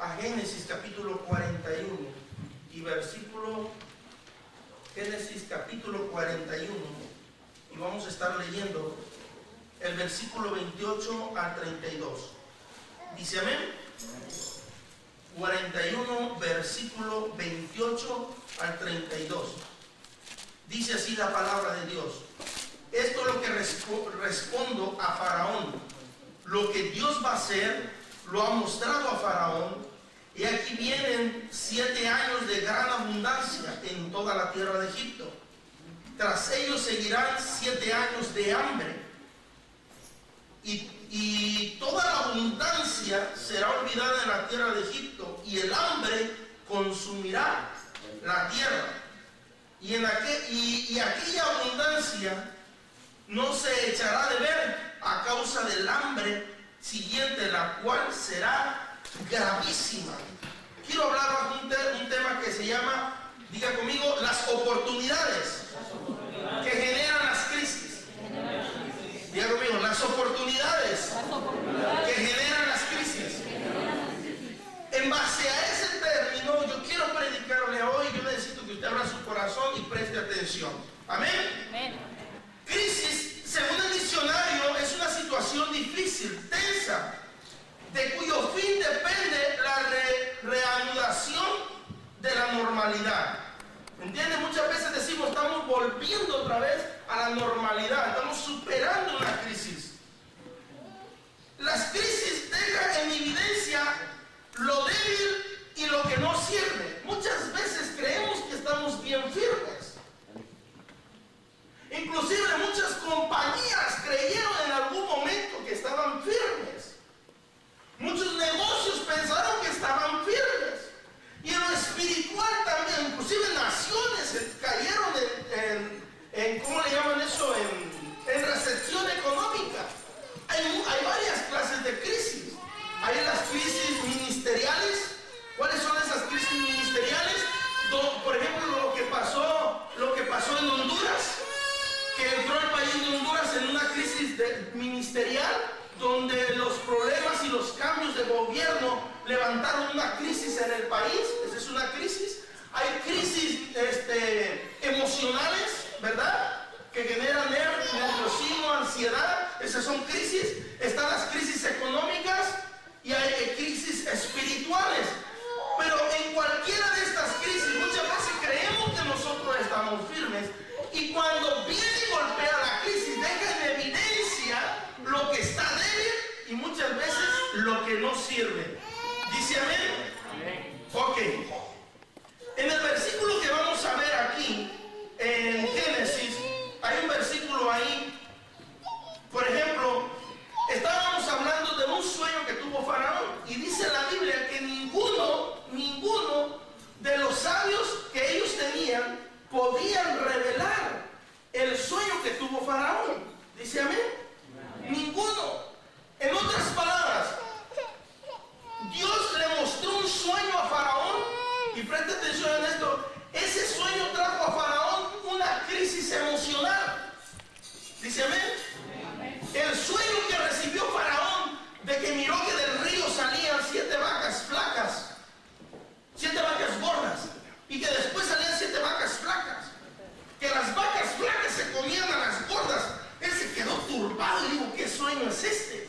a Génesis capítulo 41 y versículo, Génesis capítulo 41, y vamos a estar leyendo el versículo 28 al 32. Dice amén. 41, versículo 28 al 32. Dice así la palabra de Dios. Esto es lo que respondo a Faraón. Lo que Dios va a hacer, lo ha mostrado a Faraón. Y aquí vienen 7 años de gran abundancia en toda la tierra de Egipto. Tras ellos seguirán 7 años de hambre. Y toda la abundancia será olvidada en la tierra de Egipto, y el hambre consumirá la tierra. Y aquella abundancia no se echará de ver a causa del hambre siguiente, la cual será gravísima. Quiero hablar bajo un tema que se llama, diga conmigo, las oportunidades que generan las crisis. Diga conmigo, las oportunidades que generan las crisis. En base a ese término, yo quiero predicarle hoy. Yo necesito que usted abra su corazón y preste atención. Amén. Amén. Crisis, según el diccionario, es una situación difícil, tensa, de cuyo fin depende la reanudación de la normalidad. ¿Me entiende? Muchas veces decimos, estamos volviendo otra vez a la normalidad, estamos superando una crisis. Las crisis dejan en evidencia lo débil y lo que no sirve. Muchas veces creemos que estamos bien firmes. Inclusive muchas compañías creyeron en algún momento que estaban firmes. Muchos negocios pensaron que estaban firmes. Y en lo espiritual también, inclusive naciones cayeron en ¿cómo le llaman eso? En recesión económica. Hay varias clases de crisis. Hay las crisis ministeriales. ¿Cuáles son esas crisis ministeriales? Por ejemplo, lo que pasó en Honduras, que entró el país de Honduras en una crisis ministerial, donde los problemas y los cambios de gobierno levantaron una crisis en el país. Esa es una crisis. Hay crisis emocionales, ¿verdad?, que generan nerviosismo, ansiedad. Esas son crisis. Están las crisis económicas y hay crisis espirituales. Pero en cualquiera de estas crisis, muchas veces creemos que nosotros estamos firmes, y cuando viene y golpea la crisis, deja en evidencia lo que está débil y muchas veces lo que no sirve. ¿Dice amén? Amén. Ok. En el versículo que vamos a ver aquí, en Génesis, hay un versículo ahí. Por ejemplo, estábamos hablando de un sueño que tuvo Faraón, y dice la Biblia que ninguno de los sabios que ellos tenían podían revelar el sueño que tuvo Faraón. ¿Dice amén? Ninguno. En otras palabras, Dios le mostró un sueño a Faraón, y preste atención en esto. Ese sueño trajo a Faraón una crisis emocional. ¿Dice amén? El sueño que recibió Faraón, de que miró que del río salían 7 vacas flacas, 7 vacas gordas, y que después salían 7 vacas flacas, que las vacas flacas se comían a las gordas. Él se quedó turbado y dijo, ¿qué sueño es este?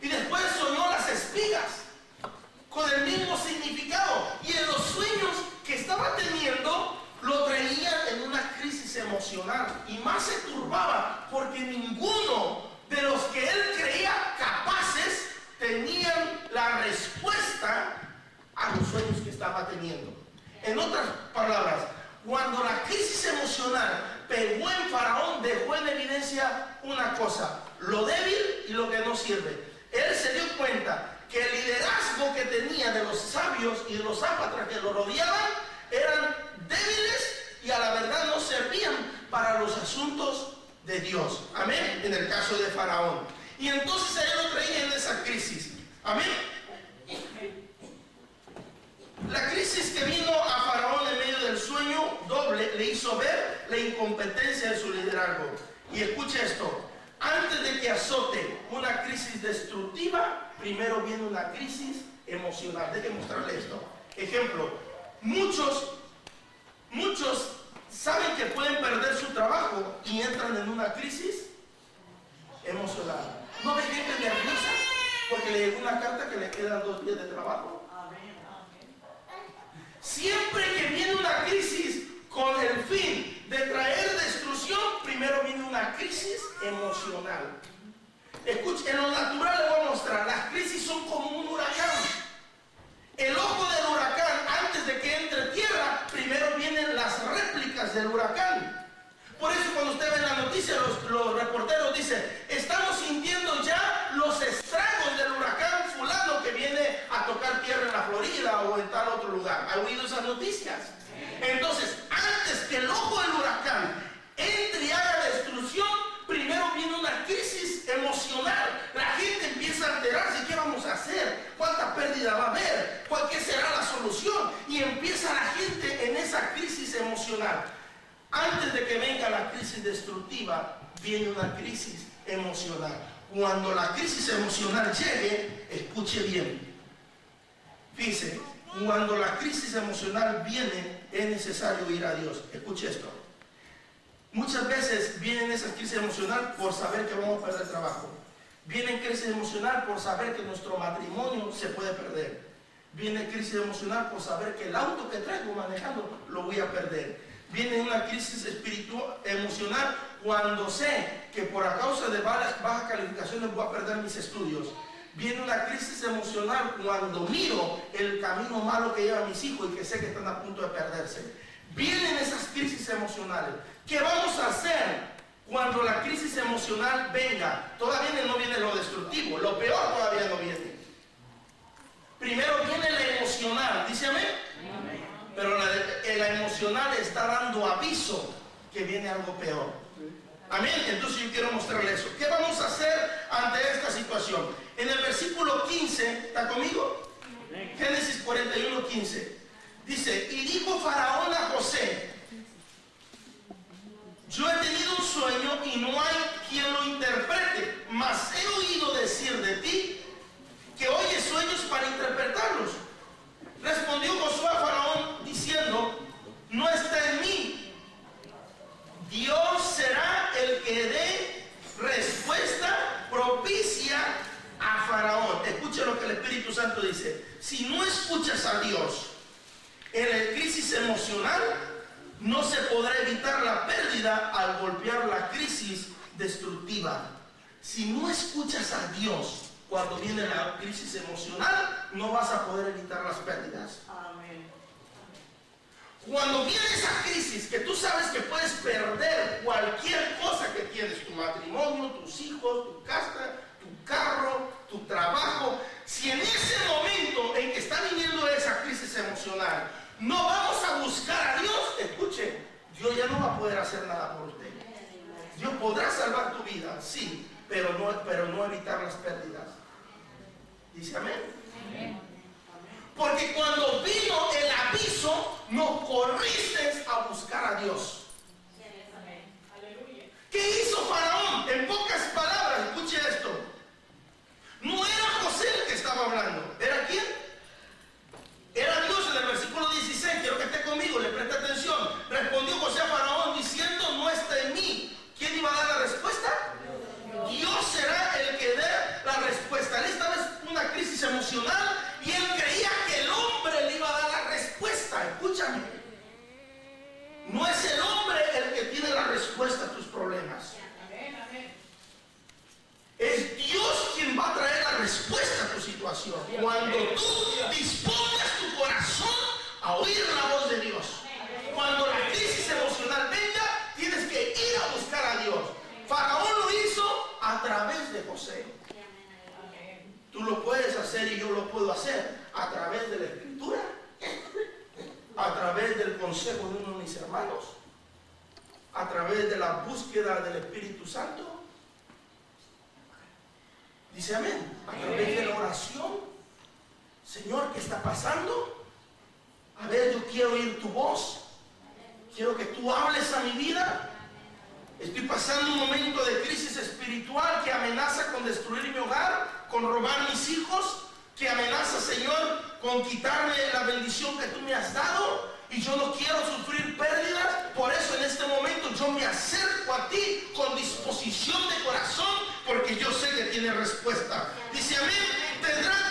Y después soñó las espigas con el mismo significado, y en los sueños que estaba teniendo lo traía en una crisis emocional, y más se turbaba porque ninguno de los que él creía capaces tenían la respuesta a los sueños que estaba teniendo. En otras palabras, cuando la crisis emocional pegó en Faraón, dejó en evidencia una cosa: lo débil y lo que no sirve. Él se dio cuenta que el liderazgo que tenía de los sabios y de los apátridas que lo rodeaban eran débiles y a la verdad no servían para los asuntos de Dios. Amén. En el caso de Faraón. Y entonces él lo traía en esa crisis. Amén. La crisis que vino a Faraón en medio del sueño doble le hizo ver la incompetencia de su liderazgo. Y escuche esto: antes de que azote una crisis destructiva, primero viene una crisis emocional. Déjenme mostrarle esto. Ejemplo, muchos saben que pueden perder su trabajo y entran en una crisis emocional. ¿No ve gente nerviosa porque le llegó una carta que le quedan 2 días de trabajo? Siempre que viene una crisis con el fin de traer destrucción, primero viene una crisis emocional. Escuche, en lo natural le voy a mostrar, las crisis son como un huracán. El ojo del huracán, antes de que entre tierra, primero vienen las réplicas del huracán. Por eso cuando usted ve en la noticia, los reporteros dicen, estamos sintiendo ya los estragos del huracán fulano que viene a tocar tierra en la Florida o en tal otro lugar. ¿Ha oído esas noticias? Entonces, antes que el ojo del huracán entre y haga destrucción, primero viene una crisis emocional. La gente empieza a enterarse, ¿qué vamos a hacer? ¿Cuánta pérdida va a haber? ¿Qué será la solución? Y empieza la gente en esa crisis emocional. Antes de que venga la crisis destructiva, viene una crisis emocional. Cuando la crisis emocional llegue, escuche bien. Fíjese, cuando la crisis emocional viene, es necesario ir a Dios. Escuche esto. Muchas veces vienen esas crisis emocionales por saber que vamos a perder trabajo. Vienen crisis emocional por saber que nuestro matrimonio se puede perder. Viene crisis emocional por saber que el auto que traigo manejando lo voy a perder. Viene una crisis espiritual, emocional, cuando sé que por a causa de bajas calificaciones voy a perder mis estudios. Viene una crisis emocional cuando miro el camino malo que llevan mis hijos y que sé que están a punto de perderse. Vienen esas crisis emocionales. ¿Qué vamos a hacer cuando la crisis emocional venga? Todavía no viene lo destructivo, lo peor todavía no viene. Primero viene la emocional, ¿dice amén? Pero la emocional está dando aviso que viene algo peor. Amén. Entonces yo quiero mostrarle eso. ¿Qué vamos a hacer ante esta situación? En el versículo 15, ¿está conmigo? Génesis 41, 15. Dice, y dijo Faraón a José, yo he tenido un sueño y no hay quien lo interprete, mas he oído decir de ti que oyes sueños para interpretarlos. Respondió Josué a Faraón diciendo, no está en mí. Dios será el que dé respuesta propicia a Faraón. Escuche lo que el Espíritu Santo dice. Si no escuchas a Dios en la crisis emocional, no se podrá evitar la pérdida al golpear la crisis destructiva. Si no escuchas a Dios cuando viene la crisis emocional, no vas a poder evitar las pérdidas. Amén. Cuando viene esa crisis, que tú sabes que puedes perder cualquier cosa que tienes, tu matrimonio, tus hijos, tu casa, tu carro, tu trabajo, si en ese momento en que está viniendo esa crisis emocional, no vamos a buscar a Dios, escuche, Dios ya no va a poder hacer nada por usted. Dios podrá salvar tu vida, sí, pero no evitar las pérdidas. Dice amén. Amén. Porque cuando vino el aviso, no corriste a buscar a Dios. ¿Qué hizo Faraón? En pocas palabras, escuche esto. No era José el que estaba hablando. ¿Era quién? Era Dios. En el versículo 16, quiero que esté conmigo, le preste atención. Respondió José a Faraón diciendo, no está en mí. ¿Quién iba a dar la respuesta? Dios será el que dé la respuesta. Él estaba en una crisis emocional y él creía que el hombre le iba a dar la respuesta. Escúchame. No es el hombre el que tiene la respuesta a tus problemas. Es Dios quien va a traer la respuesta a tu situación. Cuando tú dispongas tu corazón a oír la voz de Dios. Cuando la crisis emocional venga, tienes que ir a buscar a Dios. Faraón lo hizo a través de José. Tú lo puedes hacer y yo lo puedo hacer a través de la Escritura, a través del consejo de uno de mis hermanos, a través de la búsqueda del Espíritu Santo. Dice amén. A través de la oración. Señor, ¿qué está pasando? A ver, yo quiero oír tu voz. Quiero que tú hables a mi vida. Estoy pasando un momento de crisis espiritual que amenaza con destruir mi hogar, con robar mis hijos, que amenaza, Señor, con quitarme la bendición que tú me has dado, y yo no quiero sufrir pérdidas. Por eso en este momento yo me acerco a ti con disposición de corazón, porque yo sé que tiene respuesta. Dice, amén. Tendrán